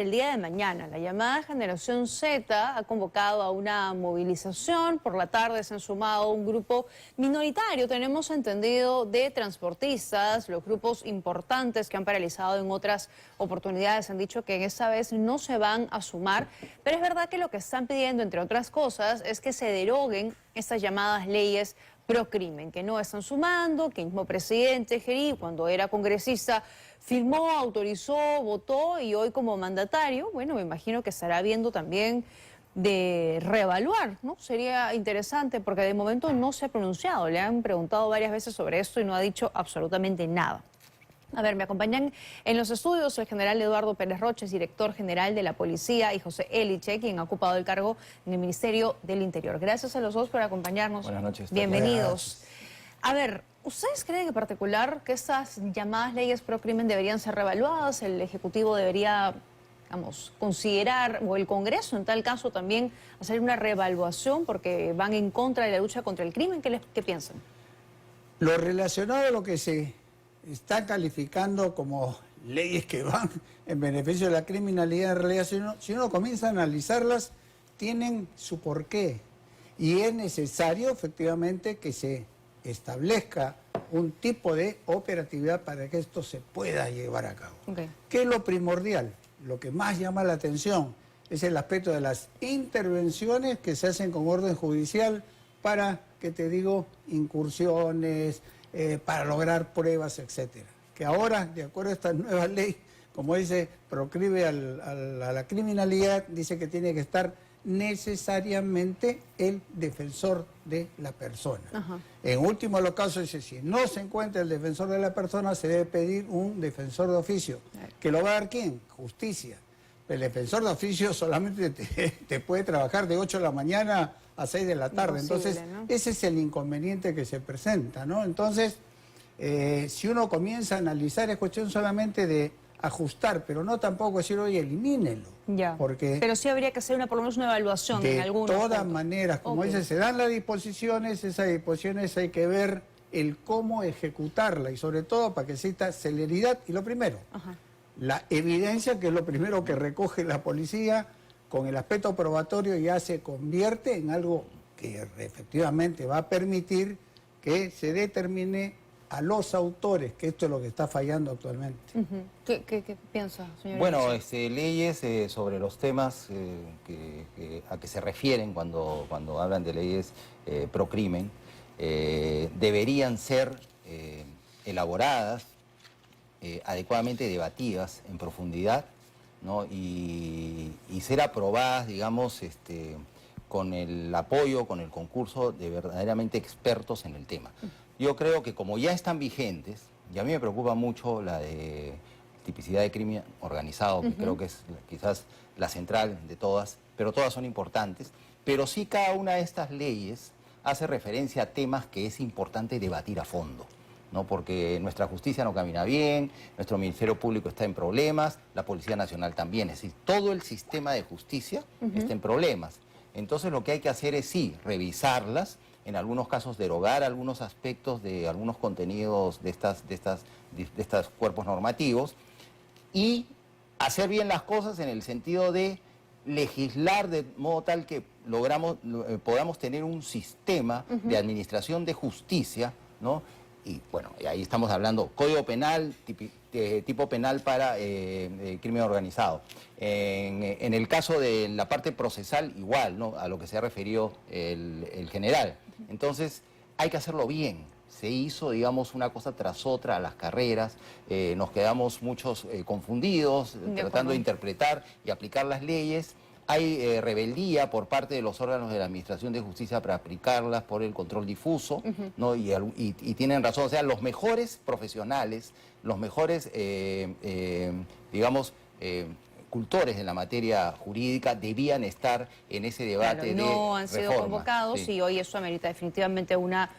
El día de mañana, la llamada Generación Z ha convocado a una movilización. Por la tarde se han sumado un grupo minoritario, tenemos entendido, de transportistas. Los grupos importantes que han paralizado en otras oportunidades han dicho que esta vez no se van a sumar. Pero es verdad que lo que están pidiendo, entre otras cosas, es que se deroguen estas llamadas leyes procrimen, que no están sumando, que el mismo presidente Gerí, cuando era congresista, firmó, autorizó, votó, y hoy como mandatario, bueno, me imagino que estará viendo también de reevaluar, ¿no? Sería interesante porque de momento no se ha pronunciado. Le han preguntado varias veces sobre esto y no ha dicho absolutamente nada. A ver, me acompañan en los estudios el general Eduardo Pérez Roches, director general de la Policía, y José Eliche, quien ha ocupado el cargo en el Ministerio del Interior. Gracias a los dos por acompañarnos. Buenas noches. Bienvenidos. A ver, ¿ustedes creen en particular que estas llamadas leyes pro crimen deberían ser reevaluadas? ¿El Ejecutivo debería, digamos, considerar, o el Congreso en tal caso también, hacer una reevaluación porque van en contra de la lucha contra el crimen? ¿Qué piensan? Lo relacionado a lo que se está calificando como leyes que van en beneficio de la criminalidad, en realidad, si uno comienza a analizarlas, tienen su porqué. Y es necesario, efectivamente, que se establezca un tipo de operatividad para que esto se pueda llevar a cabo. ¿Qué es lo primordial? Lo que más llama la atención es el aspecto de las intervenciones que se hacen con orden judicial para, que te digo, incursiones, para lograr pruebas, etcétera. Que ahora, de acuerdo a esta nueva ley, como dice, proclive a la criminalidad, dice que tiene que estar necesariamente el defensor de la persona. En último los casos dice, si no se encuentra el defensor de la persona, se debe pedir un defensor de oficio. ¿Que lo va a dar quién? Justicia. El defensor de oficio solamente te puede trabajar de 8 de la mañana a 6 de la tarde. Imposible, entonces, ¿no? Ese es el inconveniente que se presenta, ¿no? Entonces, si uno comienza a analizar, es cuestión solamente de ajustar, pero no tampoco decir, oye, elimínelo. Ya. Porque Pero sí habría que hacer por lo menos una evaluación en algunos de todas puntos. maneras, como dice, se dan las disposiciones, esas disposiciones hay que ver el cómo ejecutarla y sobre todo para que exista celeridad. Y lo primero, la evidencia, que es lo primero que recoge la policía, con el aspecto probatorio ya se convierte en algo que efectivamente va a permitir que se determine a los autores, que esto es lo que está fallando actualmente. ¿Qué piensa, señor? Bueno, leyes sobre los temas a que se refieren cuando hablan de leyes pro crimen deberían ser elaboradas, adecuadamente debatidas en profundidad, ¿no? y ser aprobadas, digamos, con el apoyo, con el concurso de verdaderamente expertos en el tema. Yo creo que como ya están vigentes, y a mí me preocupa mucho la de tipicidad de crimen organizado, que creo que es quizás la central de todas, pero todas son importantes, pero sí cada una de estas leyes hace referencia a temas que es importante debatir a fondo, ¿no? Porque nuestra justicia no camina bien, nuestro Ministerio Público está en problemas, la Policía Nacional también, es decir, todo el sistema de justicia está en problemas. Entonces lo que hay que hacer es sí, revisarlas, en algunos casos derogar algunos aspectos de algunos contenidos de estos cuerpos normativos y hacer bien las cosas en el sentido de legislar de modo tal que podamos tener un sistema de administración de justicia, ¿no? Y bueno, ahí estamos hablando Código Penal, tipo penal para crimen organizado. En el caso de la parte procesal, igual, ¿no? A lo que se ha referido el general. Entonces, hay que hacerlo bien. Se hizo, digamos, una cosa tras otra a las carreras, nos quedamos muchos confundidos, tratando de interpretar y aplicar las leyes. Hay rebeldía por parte de los órganos de la Administración de Justicia para aplicarlas por el control difuso, ¿no? Y tienen razón, o sea, los mejores profesionales, los mejores, digamos, cultores en la materia jurídica debían estar en ese debate de no han sido reforma. convocados, Sí. y hoy eso amerita definitivamente una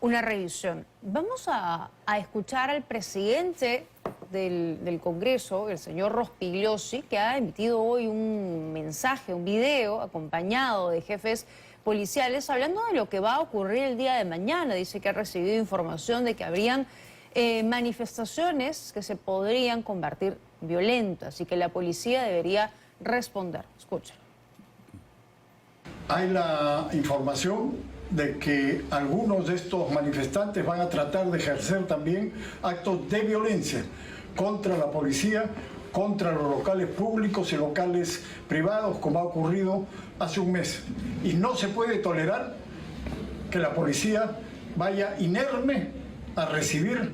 revisión. Vamos a escuchar al presidente del Congreso, el señor Rospigliosi, que ha emitido hoy un mensaje, un video acompañado de jefes policiales hablando de lo que va a ocurrir el día de mañana. Dice que ha recibido información de que habrían manifestaciones que se podrían convertir violentas y que la policía debería responder. Escúchalo. Hay la información de que algunos de estos manifestantes van a tratar de ejercer también actos de violencia contra la policía, contra los locales públicos y locales privados, como ha ocurrido hace un mes. Y no se puede tolerar que la policía vaya inerme a recibir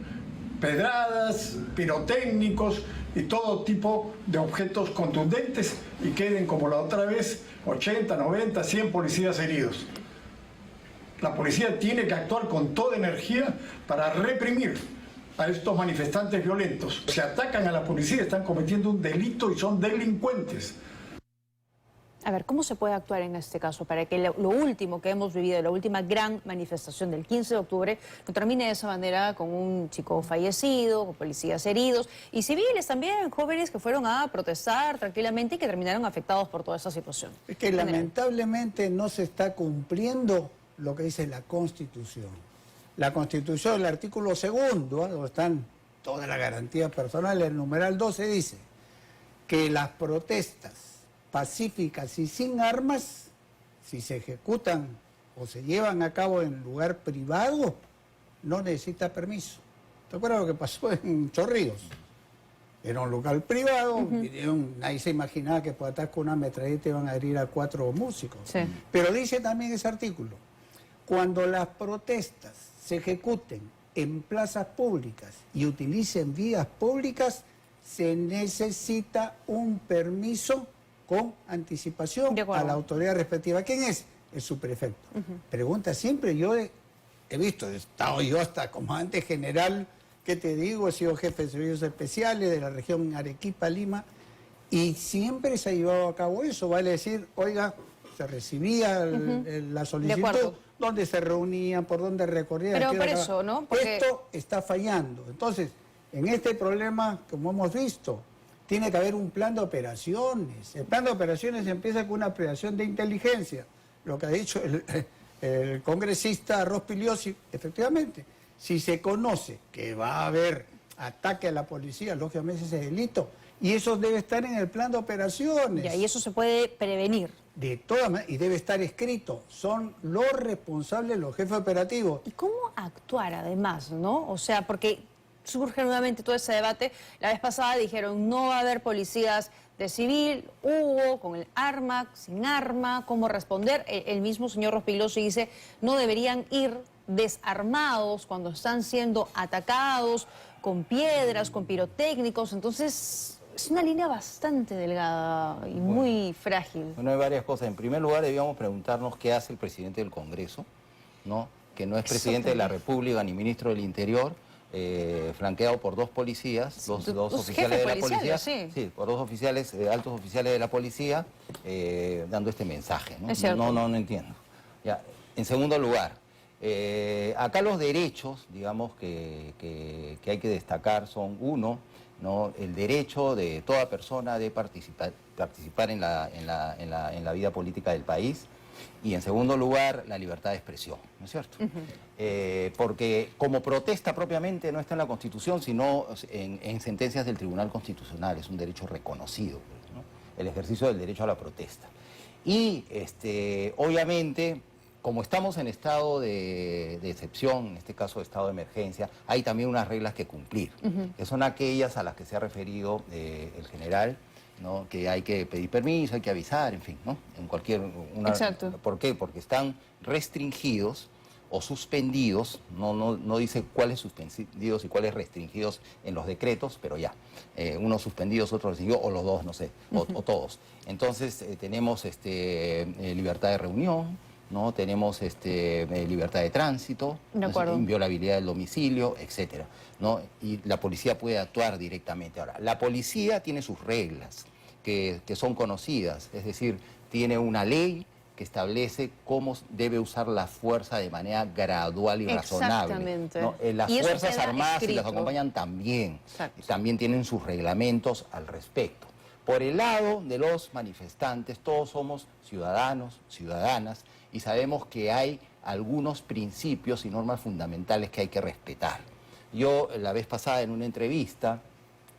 pedradas, pirotécnicos y todo tipo de objetos contundentes y queden como la otra vez 80, 90, 100 policías heridos. La policía tiene que actuar con toda energía para reprimir a estos manifestantes violentos. Si atacan a la policía están cometiendo un delito y son delincuentes. A ver, ¿cómo se puede actuar en este caso para que lo último que hemos vivido, la última gran manifestación del 15 de octubre, no termine de esa manera con un chico fallecido, con policías heridos y civiles también, jóvenes que fueron a protestar tranquilamente y que terminaron afectados por toda esta situación? Es que lamentablemente no se está cumpliendo lo que dice la Constitución. La Constitución, el artículo 2, donde están todas las garantías personales, el numeral 12 dice que las protestas pacíficas y sin armas, si se ejecutan o se llevan a cabo en lugar privado, no necesita permiso. ¿Te acuerdas lo que pasó en Chorrillos? Era un local privado, nadie se imaginaba que por atrás con una metralleta iban a herir a 4 músicos. Sí. Pero dice también ese artículo, cuando las protestas se ejecuten en plazas públicas y utilicen vías públicas, se necesita un permiso con anticipación a la autoridad respectiva. ¿Quién es? El subprefecto. Pregunta siempre, yo he visto, he estado yo hasta comandante general, ¿qué te digo? He sido jefe de servicios especiales de la región Arequipa, Lima, y siempre se ha llevado a cabo eso, vale decir, oiga, se recibía la solicitud, dónde se reunían, por dónde recorrían. Pero por eso, ¿no? Porque esto está fallando. Entonces, en este problema, como hemos visto, tiene que haber un plan de operaciones. El plan de operaciones empieza con una operación de inteligencia. Lo que ha dicho el congresista Rospigliosi, efectivamente, si se conoce que va a haber ataque a la policía, lógicamente ese es delito, y eso debe estar en el plan de operaciones. Ya, y eso se puede prevenir. De todas maneras, y debe estar escrito, son los responsables, los jefes operativos. ¿Y cómo actuar además, no? O sea, porque surge nuevamente todo ese debate. La vez pasada dijeron no va a haber policías de civil, hubo con el arma, sin arma, cómo responder. El mismo señor Rospigliosi dice no deberían ir desarmados cuando están siendo atacados con piedras, con pirotécnicos. Entonces es una línea bastante delgada y muy frágil. Bueno, hay varias cosas. En primer lugar, debíamos preguntarnos qué hace el presidente del Congreso, ¿no? Que no es presidente de la República ni ministro del Interior, flanqueado por 2 policías, dos oficiales de la policía, sí, por 2 oficiales, altos oficiales de la policía, dando este mensaje, ¿no? No entiendo. Ya. En segundo lugar, acá los derechos, digamos, que hay que destacar son, uno, ¿no? El derecho de toda persona de participar en la vida política del país. Y en segundo lugar, la libertad de expresión, ¿no es cierto? Porque como protesta propiamente no está en la Constitución, sino en sentencias del Tribunal Constitucional, es un derecho reconocido, ¿no? El ejercicio del derecho a la protesta. Y obviamente, como estamos en estado de excepción, en este caso de estado de emergencia, hay también unas reglas que cumplir, que son aquellas a las que se ha referido el general, ¿no? Que hay que pedir permiso, hay que avisar, en fin, ¿no? En cualquier... Exacto. ¿Por qué? Porque están restringidos o suspendidos, no dice cuáles suspendidos y cuáles restringidos en los decretos, pero ya, unos suspendidos, otros restringidos, o los dos, no sé, o todos. Entonces tenemos libertad de reunión, ¿no? Tenemos libertad de tránsito, inviolabilidad del domicilio, etcétera, ¿no? Y la policía puede actuar directamente. Ahora, la policía tiene sus reglas que son conocidas, es decir, tiene una ley que establece cómo debe usar la fuerza de manera gradual y razonable, ¿no? Las Fuerzas Armadas, si las acompañan, también tienen sus reglamentos al respecto. Por el lado de los manifestantes, todos somos ciudadanos, ciudadanas, y sabemos que hay algunos principios y normas fundamentales que hay que respetar. Yo, la vez pasada, en una entrevista,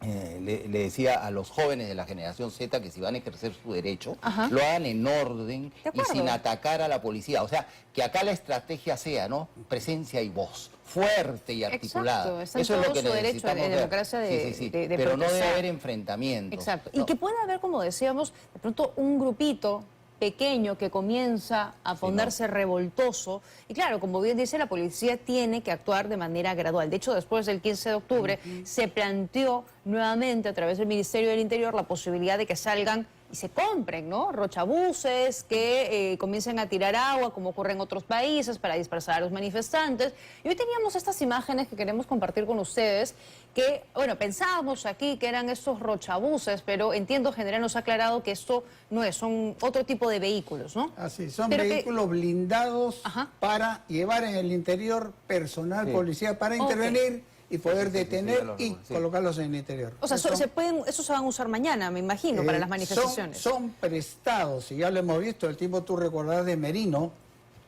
le decía a los jóvenes de la generación Z que si van a ejercer su derecho, Ajá. lo hagan en orden De y acuerdo. sin atacar a la policía. O sea, que acá la estrategia sea, ¿no? Presencia y voz, fuerte y articulada. Exacto, está en Eso es todo lo que su derecho necesitamos de ver. democracia de- Sí. de Pero no debe protestar. haber enfrentamientos. Exacto. No. Y que puede haber, como decíamos, de pronto un grupito pequeño que comienza a ponerse revoltoso. Y claro, como bien dice, la policía tiene que actuar de manera gradual. De hecho, después del 15 de octubre se planteó nuevamente a través del Ministerio del Interior la posibilidad de que salgan y se compren, ¿no? Rochabuses que comiencen a tirar agua, como ocurre en otros países, para dispersar a los manifestantes. Y hoy teníamos estas imágenes que queremos compartir con ustedes, que, bueno, pensábamos aquí que eran estos rochabuses, pero entiendo, general nos ha aclarado que esto no es, son otro tipo de vehículos, ¿no? Así, son Pero que- vehículos blindados Ajá. para llevar en el interior personal Sí. policial para Ok. intervenir y poder Sí, detener ya lo y recuerdo, sí. colocarlos en el interior. O sea, Son- esos se van a usar mañana, me imagino, para las manifestaciones. Son prestados, y ya lo hemos visto, el tiempo tú recordás de Merino,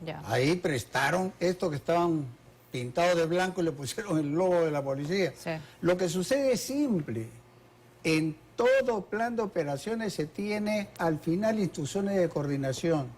Ya. ahí prestaron estos que estaban pintados de blanco y le pusieron el logo de la policía. Sí. Lo que sucede es simple. En todo plan de operaciones se tiene al final instrucciones de coordinación.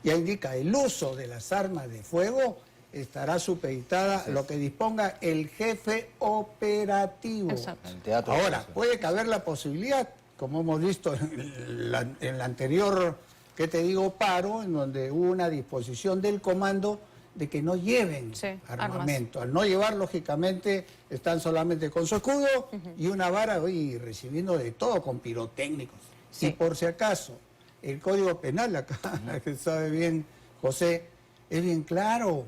Ya indica el uso de las armas de fuego estará supeditada a lo que disponga el jefe operativo. Exacto. En el teatro. Ahora, puede caber la posibilidad, como hemos visto en la anterior, que te digo, paro, en donde hubo una disposición del comando de que no lleven Sí, armamento. Al no llevar, lógicamente, están solamente con su escudo y una vara y recibiendo de todo con pirotécnicos. Sí. Y por si acaso, el Código Penal, acá, que sabe bien José, es bien claro.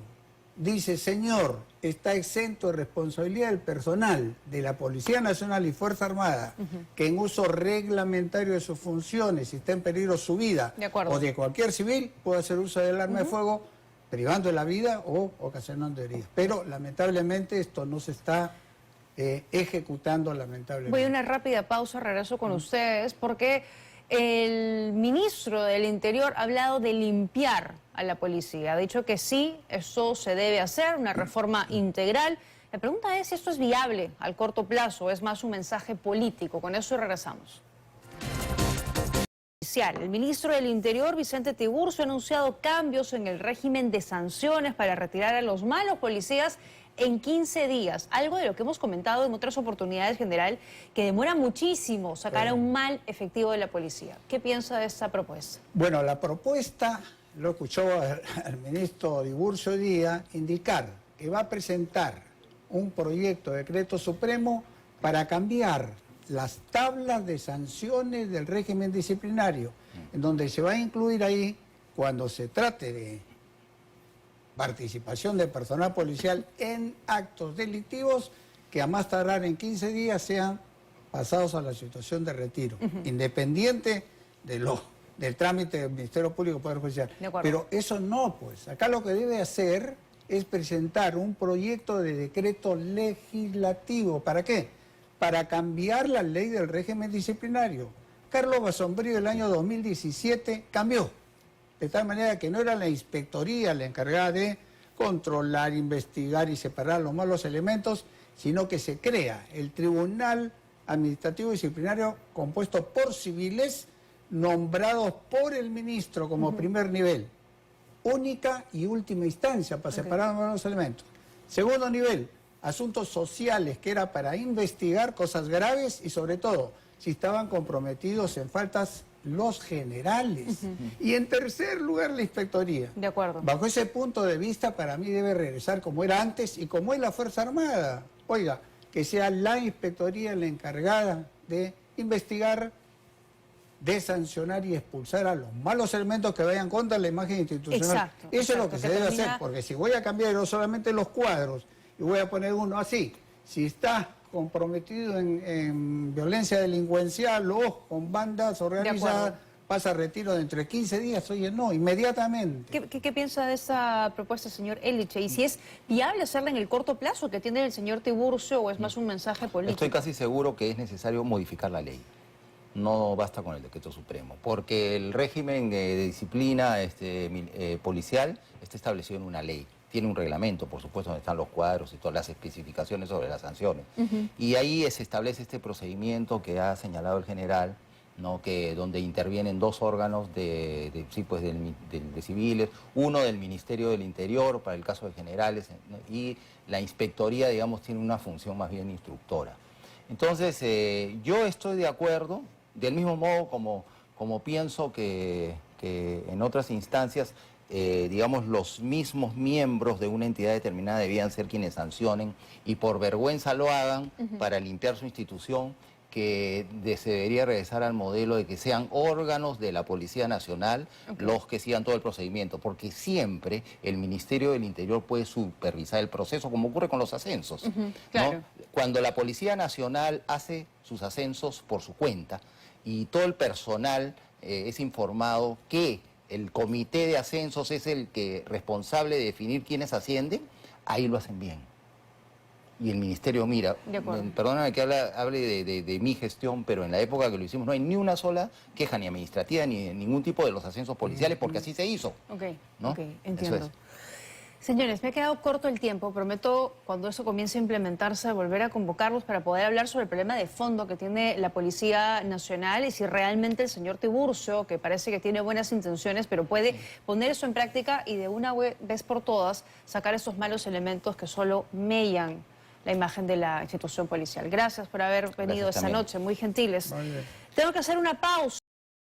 Dice, señor, está exento de responsabilidad del personal de la Policía Nacional y Fuerza Armada que en uso reglamentario de sus funciones, si está en peligro su vida De acuerdo. o de cualquier civil, puede hacer uso del arma de fuego privando de la vida o ocasionando heridas. Pero lamentablemente esto no se está ejecutando, lamentablemente. Voy a una rápida pausa, regreso con ustedes, porque el ministro del Interior ha hablado de limpiar a la policía. Ha dicho que sí, eso se debe hacer, una reforma integral. La pregunta es si esto es viable al corto plazo o es más un mensaje político. Con eso regresamos. El ministro del Interior, Vicente Tiburcio, ha anunciado cambios en el régimen de sanciones para retirar a los malos policías en 15 días. Algo de lo que hemos comentado en otras oportunidades, general, que demora muchísimo sacar a un mal efectivo de la policía. ¿Qué piensa de esta propuesta? Bueno, la propuesta, lo escuchó al ministro Tiburcio hoy día, indicar que va a presentar un proyecto de decreto supremo para cambiar las tablas de sanciones del régimen disciplinario, en donde se va a incluir ahí, cuando se trate de participación de personal policial en actos delictivos, que a más tardar en 15 días sean pasados a la situación de retiro, independiente del trámite del Ministerio Público Poder Judicial. De acuerdo. Pero eso no, pues. Acá lo que debe hacer es presentar un proyecto de decreto legislativo. ¿Para qué? Para cambiar la ley del régimen disciplinario. Carlos Basombrío el año 2017 cambió, de tal manera que no era la inspectoría la encargada de controlar, investigar y separar los malos elementos, sino que se crea el Tribunal Administrativo Disciplinario compuesto por civiles nombrados por el ministro como primer nivel. Única y última instancia para separar los malos elementos. Segundo nivel, asuntos sociales, que era para investigar cosas graves y sobre todo si estaban comprometidos en faltas los generales. Y en tercer lugar, la inspectoría. De acuerdo. Bajo ese punto de vista, para mí debe regresar como era antes y como es la Fuerza Armada. Oiga, que sea la inspectoría la encargada de investigar, de sancionar y expulsar a los malos elementos que vayan contra la imagen institucional. Exacto, Eso es lo exacto, que que se debe termina- hacer, porque si voy a cambiar no solamente los cuadros y voy a poner uno así, si está comprometido en violencia delincuencial o con bandas organizadas, pasa a retiro de entre 15 días, oye, no, inmediatamente. ¿Qué piensa de esta propuesta, señor Eliche? ¿Y si es viable hacerla en el corto plazo que tiene el señor Tiburcio o es más un mensaje político? Estoy casi seguro que es necesario modificar la ley. No basta con el decreto supremo, porque el régimen de disciplina policial está establecido en una ley. tiene un reglamento, por supuesto, donde están los cuadros y todas las especificaciones sobre las sanciones. Y ahí se establece este procedimiento que ha señalado el general, ¿no? Donde intervienen dos órganos de civiles, uno del Ministerio del Interior para el caso de generales, ¿no? Y la inspectoría, digamos, tiene una función más bien instructora. Entonces, yo estoy de acuerdo, del mismo modo como pienso que en otras instancias, digamos, los mismos miembros de una entidad determinada debían ser quienes sancionen y por vergüenza lo hagan para limpiar su institución, que se debería regresar al modelo de que sean órganos de la Policía Nacional los que sigan todo el procedimiento, porque siempre el Ministerio del Interior puede supervisar el proceso, como ocurre con los ascensos. Claro. ¿No? Cuando la Policía Nacional hace sus ascensos por su cuenta y todo el personal es informado que el comité de ascensos es el responsable de definir quiénes ascienden, ahí lo hacen bien. Y el ministerio mira, perdóname que hable de mi gestión, pero en la época que lo hicimos no hay ni una sola queja ni administrativa ni de ningún tipo de los ascensos policiales, porque así se hizo. ¿No? Entiendo. Eso es. Señores, me ha quedado corto el tiempo. Prometo, cuando eso comience a implementarse, volver a convocarlos para poder hablar sobre el problema de fondo que tiene la Policía Nacional y si realmente el señor Tiburcio, que parece que tiene buenas intenciones, pero puede poner eso en práctica y de una vez por todas sacar esos malos elementos que solo mellan la imagen de la institución policial. Gracias por haber venido esta noche, muy gentiles. Tengo que hacer una pausa.